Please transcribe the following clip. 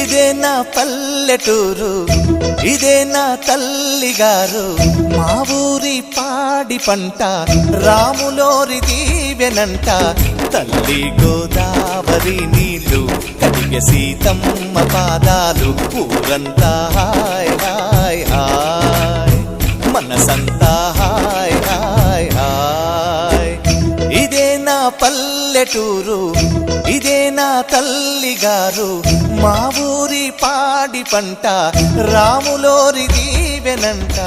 ఇదే నా పల్లెటూరు, ఇదే నా తల్లిగారు. మా ఊరి పాడి పంట రాములోరి దీవెనంట. తల్లి గోదావరి నీళ్ళు కడిగే సీతమ్మ పాదాలు. ఊరంతా హాయ్ హాయ్ హాయ్, మనసంతా హాయ్ హాయ్ హాయ్. ఇదే నా పల్లెటూరు, ఇదే నా తల్లిగారు. మా ఊరి పాడి పంట రాములోరి దీవెనంట.